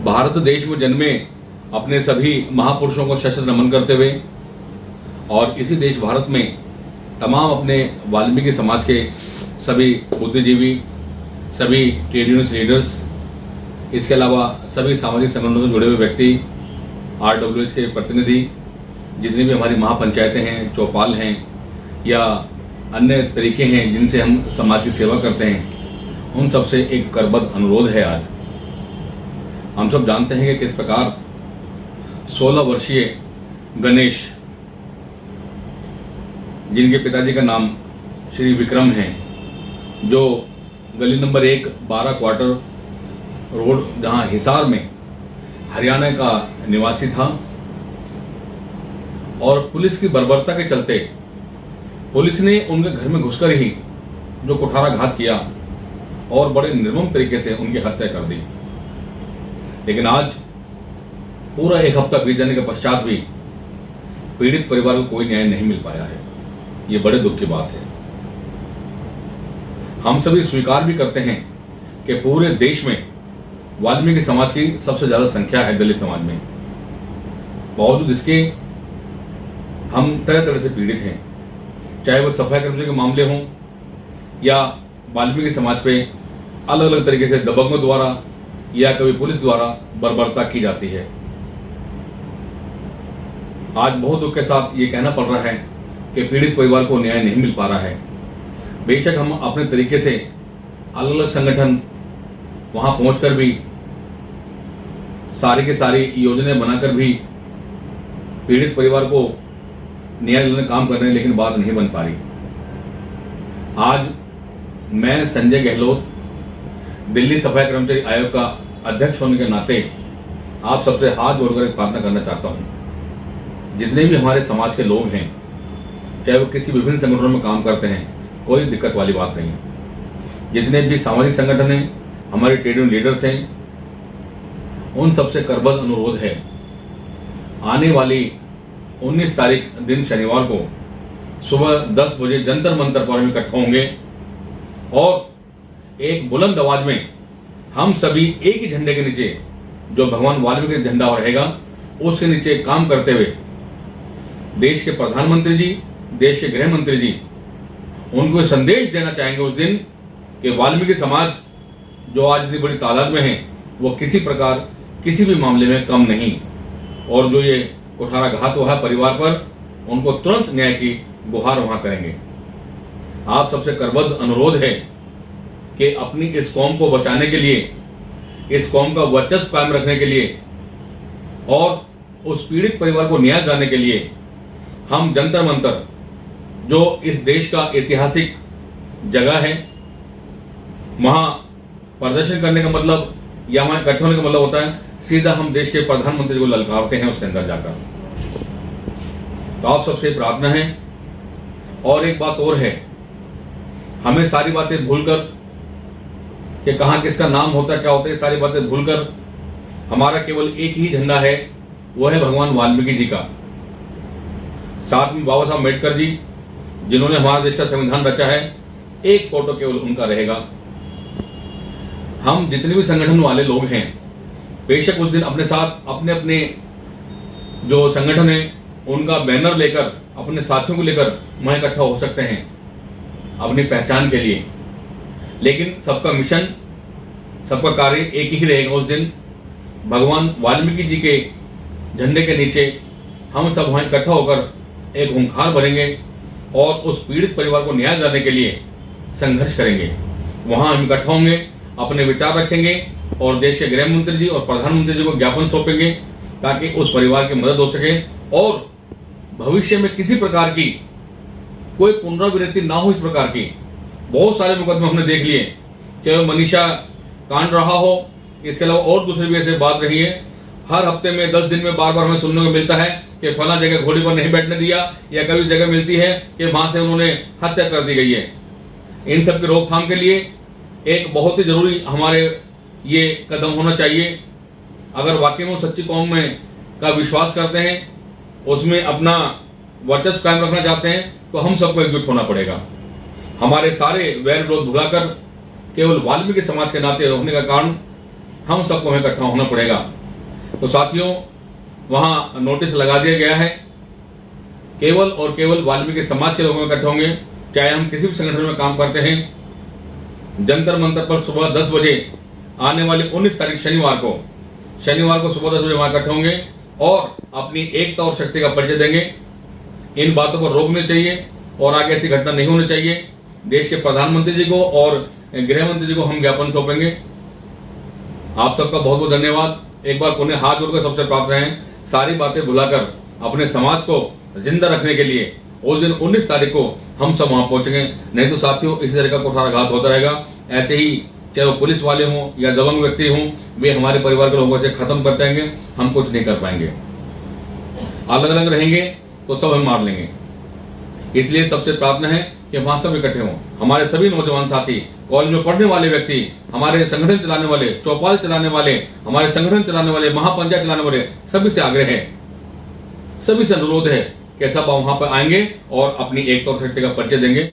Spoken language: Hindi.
भारत देश में जन्मे अपने सभी महापुरुषों को शत नमन करते हुए और इसी देश भारत में तमाम अपने वाल्मीकि समाज के सभी बुद्धिजीवी, सभी ट्रेड यूनियन लीडर्स, इसके अलावा सभी सामाजिक संगठनों से जुड़े हुए व्यक्ति, RWH के प्रतिनिधि, जितनी भी हमारी महापंचायतें हैं, चौपाल हैं या अन्य तरीके हैं जिनसे हम समाज की सेवा करते हैं, उन सबसे एक करबद्ध अनुरोध है। आज हम सब जानते हैं कि किस प्रकार 16 वर्षीय गणेश, जिनके पिताजी का नाम श्री विक्रम है, जो गली नंबर 1 12 क्वार्टर रोड जहां हिसार में हरियाणा का निवासी था, और पुलिस की बर्बरता के चलते पुलिस ने उनके घर में घुसकर ही जो कुठाराघात किया और बड़े निर्मम तरीके से उनकी हत्या कर दी। लेकिन आज पूरा एक हफ्ता बीत जाने के पश्चात भी पीड़ित परिवार को कोई न्याय नहीं मिल पाया है। ये बड़े दुख की बात है। हम सभी स्वीकार भी करते हैं कि पूरे देश में वाल्मीकि समाज की सबसे ज्यादा संख्या है दलित समाज में। बावजूद इसके हम तरह तरह से पीड़ित हैं, चाहे वो सफाई कर्मचारी के मामले हों या वाल्मीकि समाज पे अलग अलग तरीके से दबंगों द्वारा या कभी पुलिस द्वारा बर्बरता की जाती है। आज बहुत दुख के साथ ये कहना पड़ रहा है कि पीड़ित परिवार को न्याय नहीं मिल पा रहा है। बेशक हम अपने तरीके से अलग अलग संगठन वहां पहुंचकर भी सारी की सारी योजनाएं बनाकर भी पीड़ित परिवार को न्याय दिलाने काम कर रहे हैं, लेकिन बात नहीं बन पा रही। आज मैं संजय गहलोत, दिल्ली सफाई कर्मचारी आयोग का अध्यक्ष होने के नाते आप सबसे हाथ जोड़कर एक प्रार्थना करना चाहता हूं। जितने भी हमारे समाज के लोग हैं, चाहे वो किसी विभिन्न संगठनों में काम करते हैं, कोई दिक्कत वाली बात नहीं। जितने भी सामाजिक संगठन हैं, हमारे ट्रेड यूनियन लीडर्स हैं, उन सबसे करबद्ध अनुरोध है, आने वाली 19 तारीख दिन शनिवार को सुबह 10 बजे जंतर मंतर पर हम इकट्ठा होंगे और एक बुलंद आवाज में हम सभी एक ही झंडे के नीचे, जो भगवान वाल्मीकि का झंडा रहेगा, उसके नीचे काम करते हुए देश के प्रधानमंत्री जी, देश के गृह मंत्री जी, उनको संदेश देना चाहेंगे उस दिन कि वाल्मीकि समाज जो आज इतनी बड़ी तादाद में है, वो किसी प्रकार किसी भी मामले में कम नहीं, और जो ये कुठाराघात हुआ है परिवार पर, उनको तुरंत न्याय की गुहार वहां करेंगे। आप सबसे करबद्ध अनुरोध है कि अपनी इस कौम को बचाने के लिए, इस कौम का वर्चस्व कायम रखने के लिए और उस पीड़ित परिवार को न्याय दिलाने के लिए हम जंतर मंतर, जो इस देश का ऐतिहासिक जगह है, वहां प्रदर्शन करने का मतलब या वहां इकट्ठे होने का मतलब होता है सीधा हम देश के प्रधानमंत्री को ललकारते हैं उसके अंदर जाकर। तो आप सबसे प्रार्थना है। और एक बात और है, हमें सारी बातें भूलकर कि कहां किसका नाम होता है, क्या होता है, सारी बातें भूलकर हमारा केवल एक ही झंडा है, वो है भगवान वाल्मीकि जी का। साथ में बाबा साहब अम्बेडकर जी, जिन्होंने हमारा देश का संविधान रचा है, एक फोटो केवल उनका रहेगा। हम जितने भी संगठन वाले लोग हैं, बेशक उस दिन अपने साथ अपने अपने जो संगठन है उनका बैनर लेकर, अपने साथियों को लेकर वहां इकट्ठा हो सकते हैं अपनी पहचान के लिए, लेकिन सबका मिशन, सबका कार्य एक ही रहेगा। उस दिन भगवान वाल्मीकि जी के झंडे के नीचे हम सब वहां इकट्ठा होकर एक हुंकार भरेंगे और उस पीड़ित परिवार को न्याय दिलाने के लिए संघर्ष करेंगे। वहां हम इकट्ठा होंगे, अपने विचार रखेंगे और देश के गृह मंत्री जी और प्रधानमंत्री जी को ज्ञापन सौंपेंगे ताकि उस परिवार की मदद हो सके और भविष्य में किसी प्रकार की कोई पुनरावृत्ति ना हो। इस प्रकार की बहुत सारे मुकदमे हमने देख लिए, चाहे मनीषा कांड रहा हो, इसके अलावा और दूसरी भी ऐसे बात रही है। हर हफ्ते में 10 दिन में बार बार हमें सुनने को मिलता है कि फला जगह घोड़ी पर नहीं बैठने दिया, या कभी जगह मिलती है कि वहां से उन्होंने हत्या कर दी गई है। इन सब की रोकथाम के लिए एक बहुत ही जरूरी हमारे ये कदम होना चाहिए। अगर वाकई में सच्ची कौम में का विश्वास करते हैं, उसमें अपना वर्चस्व कायम रखना चाहते हैं, तो हम सबको एकजुट होना पड़ेगा। हमारे सारे वैर विरोध भुलाकर केवल वाल्मीकि समाज के नाते होने का कारण हम सबको हमें इकट्ठा होना पड़ेगा। तो साथियों, वहां नोटिस लगा दिया गया है, केवल और केवल वाल्मीकि समाज के लोग इकट्ठे होंगे, चाहे हम किसी भी संगठन में काम करते हैं। जंतर मंतर पर सुबह 10 बजे आने वाली 19 तारीख शनिवार को सुबह 10 बजे वहां इकट्ठे होंगे और अपनी एकता और शक्ति का परिचय देंगे। इन बातों पर रोकनी चाहिए और आगे ऐसी घटना नहीं होनी चाहिए। देश के प्रधानमंत्री जी को और गृह मंत्री जी को हम ज्ञापन सौंपेंगे। आप सबका बहुत बहुत धन्यवाद। एक बार पुनः हाथ जोड़कर सबसे प्रार्थना है, सारी बातें भुलाकर अपने समाज को जिंदा रखने के लिए उस दिन 19 तारीख को हम सब वहां पहुंचेंगे। नहीं तो साथियों, इसी तरह का कुठाराघात होता रहेगा। ऐसे ही चाहे वो पुलिस वाले हों या दबंग व्यक्ति हों, वे हमारे परिवार के लोगों से खत्म कर पाएंगे, हम कुछ नहीं कर पाएंगे। अलग अलग रहेंगे तो सब हम मार लेंगे। इसलिए सबसे प्रार्थना है कि वहां सब इकट्ठे हों। हमारे सभी नौजवान साथी, कॉलेज में पढ़ने वाले व्यक्ति, हमारे संगठन चलाने वाले, चौपाल चलाने वाले, हमारे संगठन चलाने वाले, महापंचायत चलाने वाले, सभी से आग्रह है, सभी से अनुरोध है कि सब वहां पर आएंगे और अपनी एकता और शक्ति का परिचय देंगे।